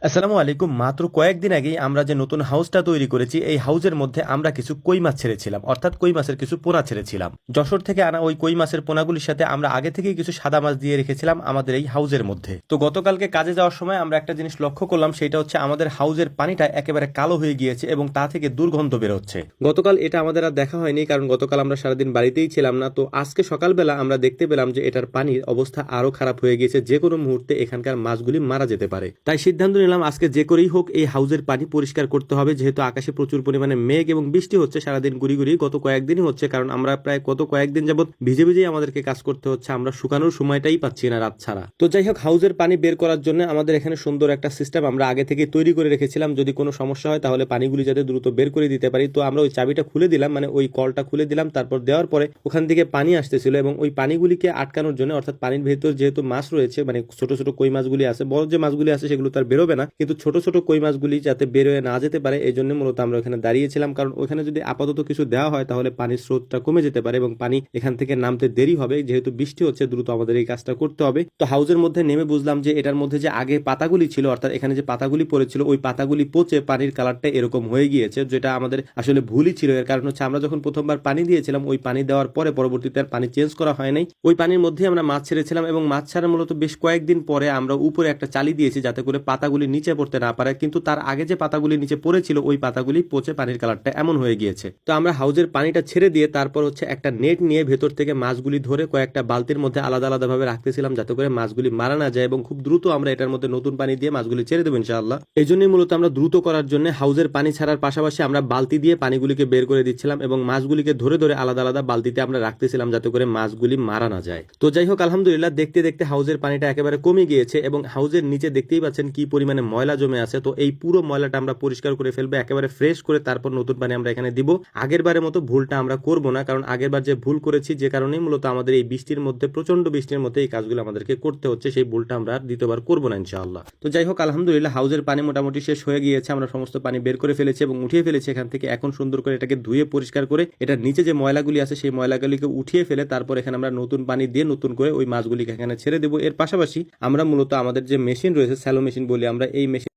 আসসালামু আলাইকুম। মাত্র কয়েকদিন আগেই আমরা যে নতুন হাউসটা তৈরি করেছি, এই হাউসের মধ্যে আমরা কিছু কই মাছ ছেড়েছিলাম, অর্থাৎ কই মাছের কিছু পোনা ছেড়েছিলাম। যশোর থেকে আনা ওই কই মাছের পোনাগুলির সাথে আমরা আগে থেকেই কিছু সাদা মাছ দিয়ে রেখেছিলাম আমাদের এই হাউসের মধ্যে। তো গতকালকে কাজে যাওয়ার সময় আমরা একটা জিনিস লক্ষ্য করলাম, সেটা হচ্ছে আমাদের হাউসের পানিটা একেবারে কালো হয়ে গিয়েছে এবং তা থেকে দুর্গন্ধ বেরোচ্ছে। গতকাল এটা আমাদের আর দেখা হয়নি, কারণ গতকাল আমরা সারাদিন বাড়িতেই ছিলাম না। তো আজকে সকালবেলা আমরা দেখতে পেলাম যে এটার পানির অবস্থা আরো খারাপ হয়ে গিয়েছে, যে কোনো মুহূর্তে এখানকার মাছগুলি মারা যেতে পারে। তাই সিদ্ধান্ত নিলাম আজকে যে করেই হোক এই হাউজের পানি পরিষ্কার করতে হবে, যেহেতু আকাশে প্রচুর পরিমাণে মেঘ এবং বৃষ্টি হচ্ছে সারাদিন গুড়ি গুড়ি, গত কয়েকদিনই হচ্ছে। কারণ আমরা প্রায় গত কয়েকদিন যাবত ভিজে ভিজেই আমাদেরকে কাজ করতে হচ্ছে, আমরা শুকানোর সময়টাই পাচ্ছি না রাত ছাড়া। তো যাই হোক, হাউজের পানি বের করার জন্য আমাদের এখানে সুন্দর একটা সিস্টেম আমরা আগে থেকে তৈরি করে রেখেছিলাম। যদি কোনো সমস্যা হয় তাহলে পানিগুলি যাতে দ্রুত বের করে দিতে পারি। তো আমরা ওই চাবিটা খুলে দিলাম, মানে ওই কলটা খুলে দিলাম। তারপর দেওয়ার পরে ওখান থেকে পানি আসতেছিল এবং ওই পানিগুলিকে আটকানোর জন্য, অর্থাৎ পানির ভেতর যেহেতু মাছ রয়েছে, মানে ছোট ছোট কই মাছগুলি আছে, বড় যে মাছগুলি আছে সেগুলো তার বেরোবে না, কিন্তু ছোট ছোট কই মাছগুলি যাতে বের হয়ে না যেতে পারে এই জন্য মূলত আমরা ওখানে দাঁড়িয়েছিলাম। কারণ ওখানে যদি আপাতত কিছু দেওয়া হয় তাহলে পানির স্রোতটা কমে যেতে পারে এবং পানি এখান থেকে নামতে দেরি হবে। যেহেতু বৃষ্টি হচ্ছে, দ্রুত আমাদের এই কাজটা করতে হবে। তো হাউজের মধ্যে নেমে বুঝলাম যে এটার মধ্যে যে আগে পাতাগুলি ছিল, অর্থাৎ এখানে যে পাতাগুলি পড়েছিল, ওই পাতাগুলি পচে পানির কালারটা এরকম হয়ে গিয়েছে, যেটা আমাদের আসলে ভুলই ছিল। এর কারণ হচ্ছে আমরা যখন প্রথমবার পানি দিয়েছিলাম, ওই পানি দেওয়ার পরে পরবর্তীতে আর পানি চেঞ্জ করা হয় নাই। ওই পানির মধ্যে আমরা মাছ ছেড়েছিলাম এবং মাছ ছাড়া মূলত বেশ কয়েকদিন পরে আমরা উপরে একটা চালি দিয়েছি যাতে করে পাতাগুলি নিচে পড়তে না পারে। কিন্তু তার আগে যে পাতাগুলি নিচে পড়েছিল ওই পাতাগুলি পচে পানির কালারটা এমন হয়ে গিয়েছে। তো আমরা হাউজের পানিটা ছেড়ে দিয়ে তারপর হচ্ছে একটা নেট নিয়ে ভেতর থেকে মাছগুলি ধরে কয়েকটা বালতির মধ্যে আলাদা আলাদা ভাবে রাখতেছিলাম, যাতে করে মাছগুলি মারা না যায় এবং খুব দ্রুত আমরা এটার মধ্যে নতুন পানি দিয়ে মাছগুলি ছেড়ে দেবো ইনশাআল্লাহ। এই জন্যই মূলত আমরা দ্রুত করার জন্য হাউজের পানি ছাড়ার পাশাপাশি আমরা বালতি দিয়ে পানিগুলিকে বের করে দিচ্ছিলাম এবং মাছগুলিকে ধরে ধরে আলাদা আলাদা বালতিতে আমরা রাখতেছিলাম, যাতে করে মাছগুলি মারা না যায়। তো যাই হোক, আলহামদুলিল্লাহ দেখতে দেখতে হাউজের পানিটা একেবারে কমে গিয়েছে এবং হাউজের নিচে দেখতেই পাচ্ছেন কি পরিমাণে ময়লা জমে আছে। তো এই পুরো ময়লাটা আমরা পরিষ্কার করে ফেলবো একেবারে ফ্রেশ করে, তারপর নতুন পানি আমরা এখানে দিব। আগের বারের মতো ভুলটা আমরা করব না, কারণ আগের বার যে ভুল করেছি, যে কারণেই মূলত আমাদের এই বৃষ্টির মধ্যে, প্রচন্ড বৃষ্টির মধ্যে এই কাজগুলো আমাদেরকে করতে হচ্ছে, সেই ভুলটা আমরা আর দ্বিতীয়বার করবো না ইনশাআল্লাহ। তো যাই হোক, আলহামদুলিল্লাহ হাউজের পানি মোটামুটি শেষ হয়ে গিয়েছে। আমরা সমস্ত পানি বের করে ফেলেছি এবং উঠিয়ে ফেলেছি এখান থেকে। এখন সুন্দর করে এটাকে ধুয়ে পরিষ্কার করে এটার নিচে যে ময়লাগুলি আছে সেই ময়লাগুলিকে উঠিয়ে ফেলে তারপর এখানে আমরা নতুন পানি দিয়ে নতুন করে ওই মাছগুলিকে এখানে ছেড়ে দেবো। এর পাশাপাশি আমরা মূলত আমাদের যে মেশিন রয়েছে, স্যালো মেশিন বলি আমরা, এই মেশিন